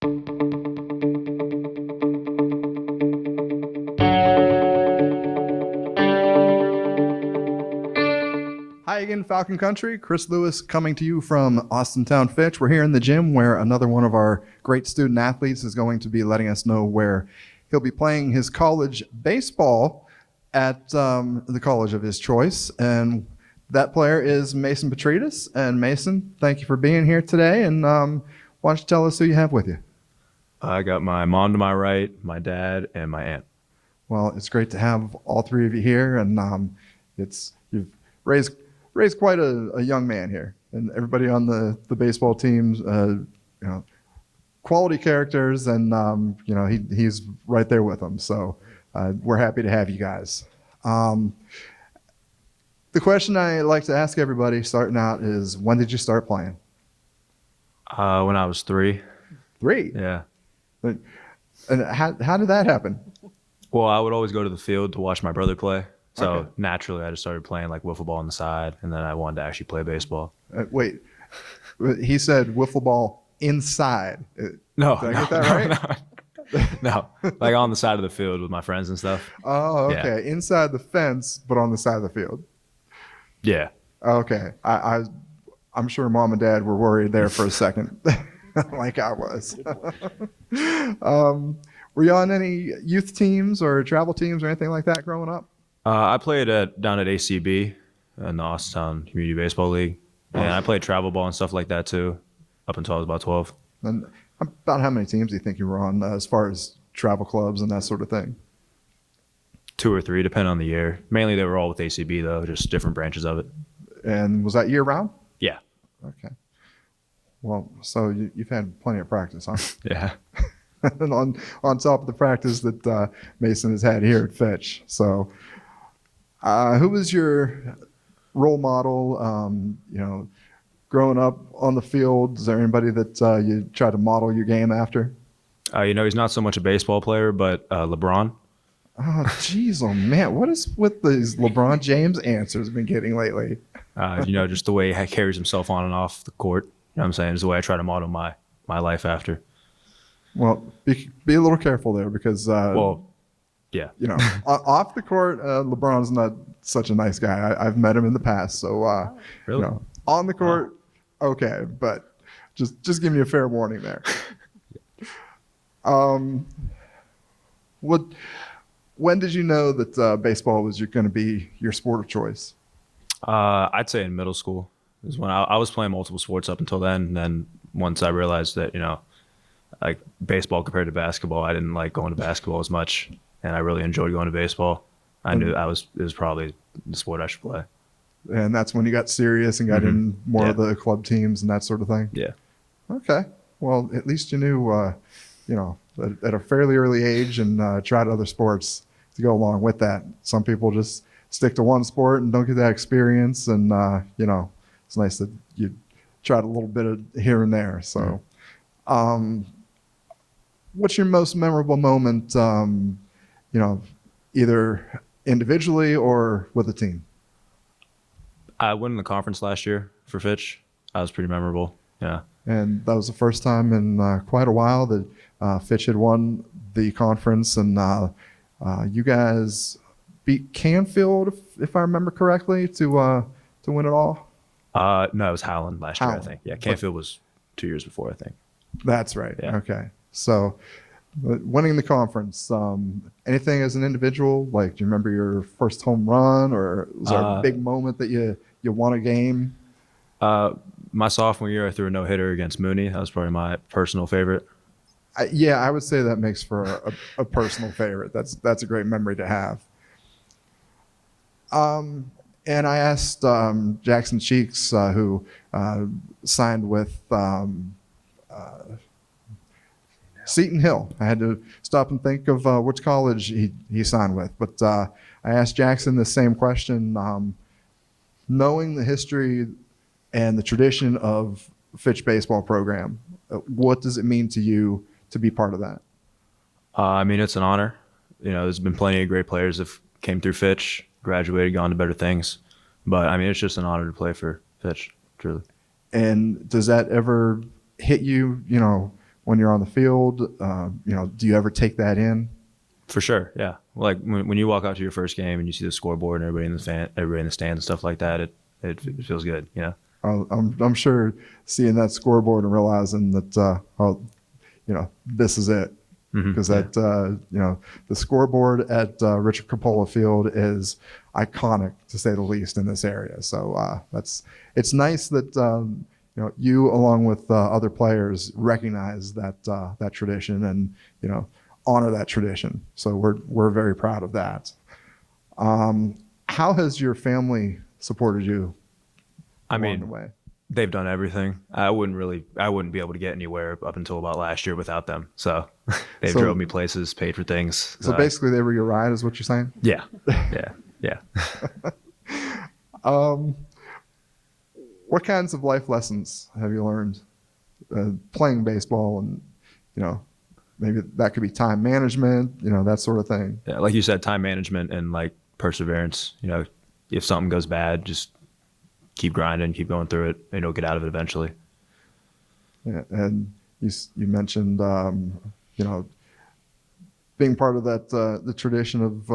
Hi again, Falcon Country. Chris Lewis coming to you from Austintown Fitch. We're here in the gym where another one of our great student athletes is going to be letting us know where he'll be playing his college baseball at the college of his choice. And that player is Mason Petridis. And Mason, thank you for being here today. And why don't you tell us who you have with you? I got my mom to my right, my dad, and my aunt. Well, it's great to have all three of you here. And you've raised quite a young man here, and everybody on the baseball teams, quality characters, and he's right there with them. So we're happy to have you guys. The question I like to ask everybody starting out is, when did you start playing? When I was 3. 3? Yeah. And how did that happen? Well, I would always go to the field to watch my brother play. So Okay. naturally, I just started playing like wiffle ball on the side, and then I wanted to actually play baseball. Wait, he said wiffle ball inside. No, Did I get that right? No, like on the side of the field with my friends and stuff. Oh, Yeah. okay. Inside the fence, but on the side of the field. Yeah. Okay. I'm sure mom and dad were worried there for a second, like I was. Were you on any youth teams or travel teams or anything like that growing up? I played down at ACB in the Austintown Community Baseball League, and I played travel ball and stuff like that too, up until I was about 12. And about how many teams do you think you were on as far as travel clubs and that sort of thing? 2 or 3, depending on the year. Mainly they were all with ACB though, just different branches of it. And was that year round? Yeah. Okay. Well, so you've had plenty of practice, huh? Yeah. And on top of the practice that Mason has had here at Fitch. So who was your role model, growing up on the field? Is there anybody that you try to model your game after? He's not so much a baseball player, but LeBron. Oh, geez, oh, man. What is with these LeBron James answers been getting lately? Just the way he carries himself on and off the court. You know what I'm saying? Is the way I try to model my life after. Well, be a little careful there because, yeah. Off the court, LeBron's not such a nice guy. I've met him in the past. So, Really? On the court, okay, but just give me a fair warning there. When did you know that baseball was going to be your sport of choice? I'd say in middle school is when I was playing multiple sports up until then. And then once I realized that, like baseball compared to basketball, I didn't like going to basketball as much, and I really enjoyed going to baseball. I knew it was probably the sport I should play. And that's when you got serious and got in more of the club teams and that sort of thing? Yeah. Okay. Well, at least you knew, at a fairly early age and tried other sports to go along with that. Some people just stick to one sport and don't get that experience. And, it's nice that you tried a little bit of here and there. So, what's your most memorable moment, either individually or with a team? I won the conference last year for Fitch. That was pretty memorable. Yeah. And that was the first time in quite a while that Fitch had won the conference, and you guys beat Canfield, if I remember correctly, to win it all. No, it was Howland last year, I Howland. think. Yeah, Canfield was 2 years before, I think. That's right. Yeah. Okay. So, winning the conference, anything as an individual? Like, do you remember your first home run, or was there a big moment that you won a game? My sophomore year, I threw a no-hitter against Mooney. That was probably my personal favorite. I would say that makes for a personal favorite. That's a great memory to have. And I asked Jackson Cheeks, who signed with Seton Hill. I had to stop and think of which college he signed with. But I asked Jackson the same question. Knowing the history and the tradition of Fitch baseball program, what does it mean to you to be part of that? It's an honor. There's been plenty of great players that came through Fitch, graduated, gone to better things. But, it's just an honor to play for Fitch, truly. And does that ever hit you, when you're on the field? Do you ever take that in? For sure, yeah. Like when you walk out to your first game and you see the scoreboard and everybody in the stands and stuff like that, it feels good, you know. I'm sure seeing that scoreboard and realizing that this is it, because the scoreboard at Richard Coppola Field is iconic, to say the least, in this area. So it's nice that you, along with other players, recognize that tradition and honor that tradition. So we're very proud of that. How has your family supported you along the way? They've done everything. I wouldn't be able to get anywhere up until about last year without them. So they've drove me places, paid for things. So basically they were your ride, is what you're saying? Yeah. Yeah. What kinds of life lessons have you learned playing baseball? And, maybe that could be time management, that sort of thing. Yeah, like you said, time management and like perseverance. If something goes bad, just keep grinding, keep going through it, and you'll get out of it eventually. Yeah, and you mentioned, being part of that, the tradition of,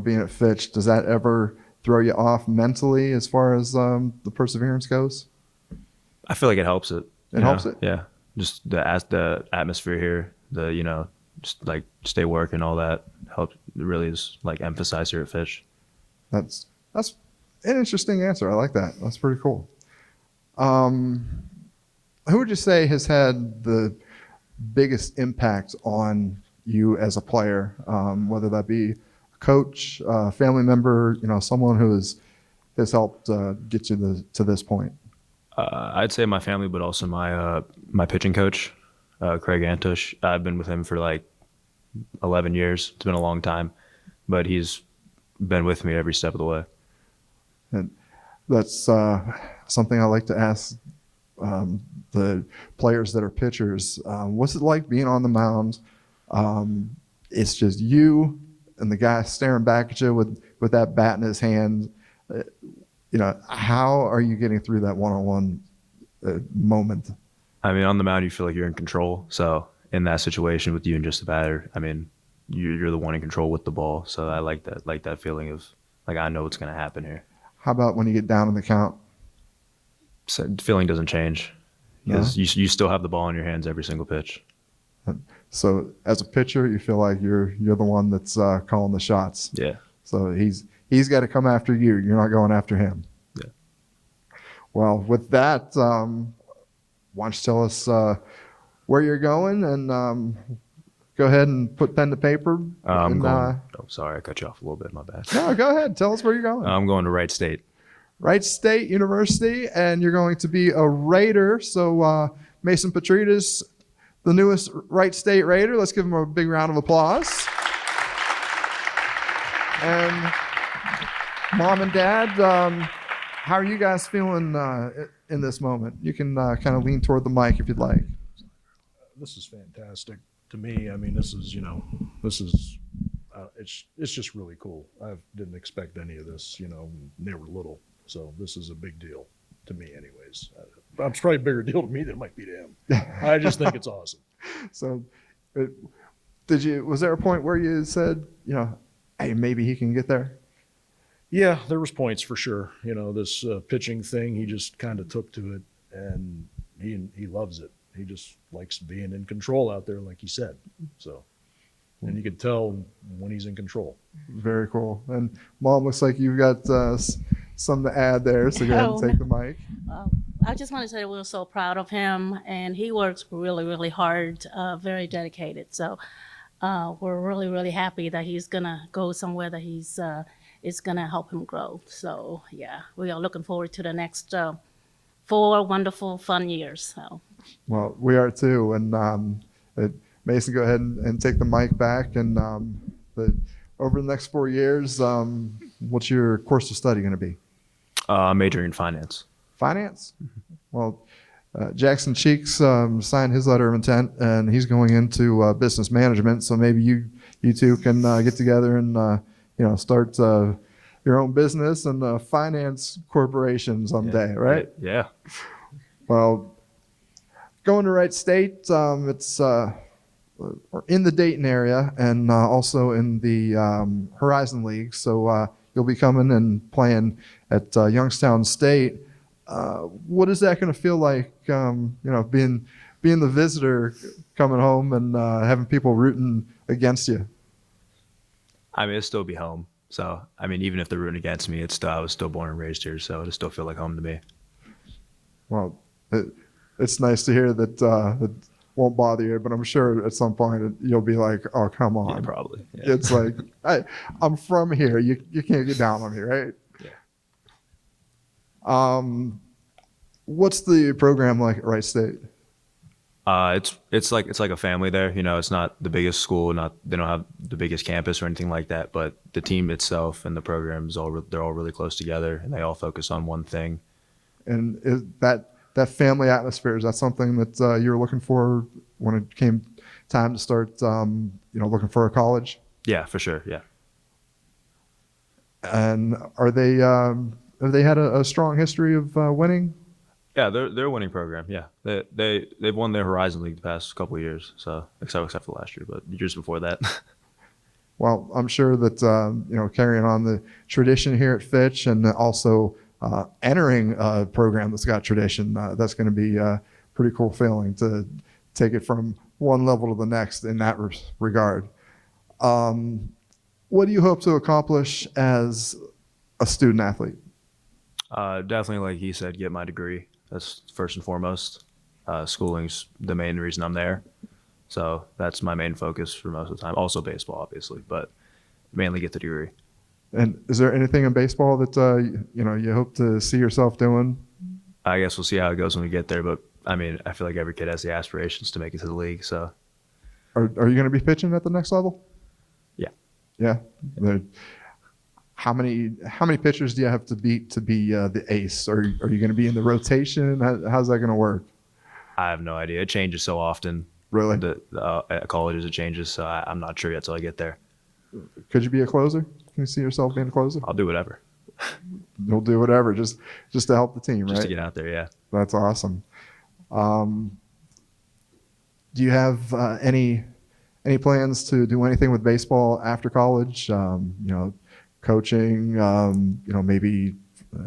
being at Fitch. Does that ever throw you off mentally as far as the perseverance goes? I feel like it helps it. It helps it? Yeah. Just the atmosphere here, just like stay work and all that helps. It really is like emphasized here at Fitch. That's an interesting answer. I like that. That's pretty cool. Who would you say has had the biggest impact on you as a player, whether that be a coach, a family member, someone who has helped get you to this point? I'd say my family, but also my pitching coach, Craig Antush. I've been with him for like 11 years. It's been a long time, but he's been with me every step of the way. And that's something I like to ask the players that are pitchers. What's it like being on the mound? It's just you and the guy staring back at you with that bat in his hand. How are you getting through that one-on-one moment? On the mound, you feel like you're in control. So in that situation with you and just the batter, you're the one in control with the ball. So I like that feeling of like, I know what's going to happen here. How about when you get down in the count? So the feeling doesn't change because you still have the ball in your hands every single pitch. So as a pitcher, you feel like you're the one that's calling the shots. Yeah. So he's got to come after you. You're not going after him. Yeah. Well, with that, why don't you tell us where you're going, and go ahead and put pen to paper. Sorry, I cut you off a little bit. My bad. No, go ahead. Tell us where you're going. I'm going to Wright State. Wright State University, and you're going to be a Raider. So Mason Petridis, the newest Wright State Raider. Let's give him a big round of applause. And Mom and Dad, how are you guys feeling in this moment? You can kind of lean toward the mic if you'd like. This is fantastic to me. This is, it's just really cool. I didn't expect any of this, when they were little. So this is a big deal to me anyways. It's probably a bigger deal to me than it might be to him. I just think it's awesome. So was there a point where you said, hey, maybe he can get there? Yeah, there was points for sure. This pitching thing, he just kind of took to it, and he loves it. He just likes being in control out there, like he said. So, and you can tell when he's in control. Very cool. And Mom, looks like you've got something to add there, so go ahead and take the mic. I just want to say we're so proud of him, and he works really, really hard, very dedicated. So we're really, really happy that he's going to go somewhere that it's going to help him grow. So, yeah, we are looking forward to the next 4 wonderful, fun years. So. Well, we are too. And Mason, go ahead and take the mic back. And over the next 4 years, what's your course of study going to be? Majoring in finance. Finance? Well, Jackson Cheeks signed his letter of intent, and he's going into business management. So maybe you two can get together and start your own business and finance corporation someday, right? Yeah. Well, going to Wright State. It's in the Dayton area and also in the Horizon League. So you'll be coming and playing at Youngstown State. What is that going to feel like? Being the visitor, coming home and having people rooting against you. I mean, it'll still be home. So, I mean, even if they're rooting against me, I was still born and raised here, so it'll still feel like home to me. Well, it's nice to hear that it won't bother you, but I'm sure at some point you'll be like, oh, come on. Yeah, probably. Yeah. It's like, I'm from here. You can't get down on me, right? Yeah. What's the program like at Wright State? It's like a family there. You know, it's not the biggest school, they don't have the biggest campus or anything like that. But the team itself and the programs they're all really close together, and they all focus on one thing. And is that family atmosphere, is that something that you were looking for when it came time to start, looking for a college? Yeah, for sure. Yeah. And have they had a strong history of winning? Yeah, they're a winning program. Yeah, they've won their Horizon League the past couple of years. So except for last year, but years before that. Well, I'm sure that carrying on the tradition here at Fitch and also entering a program that's got tradition, that's going to be a pretty cool feeling to take it from one level to the next in that regard. What do you hope to accomplish as a student athlete? Definitely, like he said, get my degree. That's first and foremost. Schooling's the main reason I'm there. So that's my main focus for most of the time. Also baseball, obviously, but mainly get the degree. And is there anything in baseball that you hope to see yourself doing? I guess we'll see how it goes when we get there. But I mean, I feel like every kid has the aspirations to make it to the league. So, are you going to be pitching at the next level? Yeah. Yeah. How many pitchers do you have to beat to be the ace? Are you going to be in the rotation? How's that going to work? I have no idea. It changes so often. Really? At colleges, it changes. So I'm not sure yet till I get there. Could you be a closer? Can you see yourself being a closer? I'll do whatever. You'll do whatever, just to help the team, right? Just to get out there, yeah. That's awesome. Do you have any plans to do anything with baseball after college? Coaching, maybe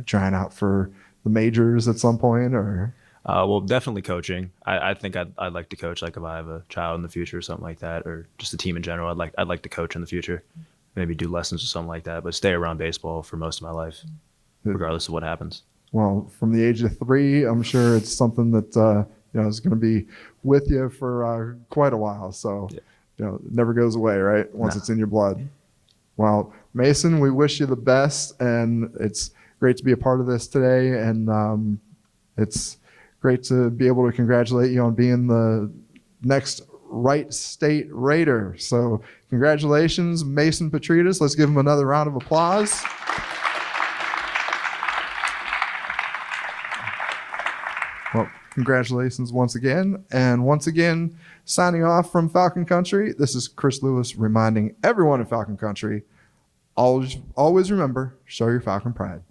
trying out for the majors at some point, or? Well, definitely coaching. I think I'd like to coach, like if I have a child in the future or something like that, or just a team in general. I'd like to coach in the future, maybe do lessons or something like that, but stay around baseball for most of my life, regardless of what happens. Well, from the age of 3, I'm sure it's something that is going to be with you for quite a while. So, it never goes away, right? Once it's in your blood. Well, Mason, we wish you the best, and it's great to be a part of this today, and it's great to be able to congratulate you on being the next Wright State Raider. So congratulations, Mason Petridis. Let's give him another round of applause. Well, congratulations once again. And once again, signing off from Falcon Country, this is Chris Lewis reminding everyone in Falcon Country, always remember, show your Falcon pride.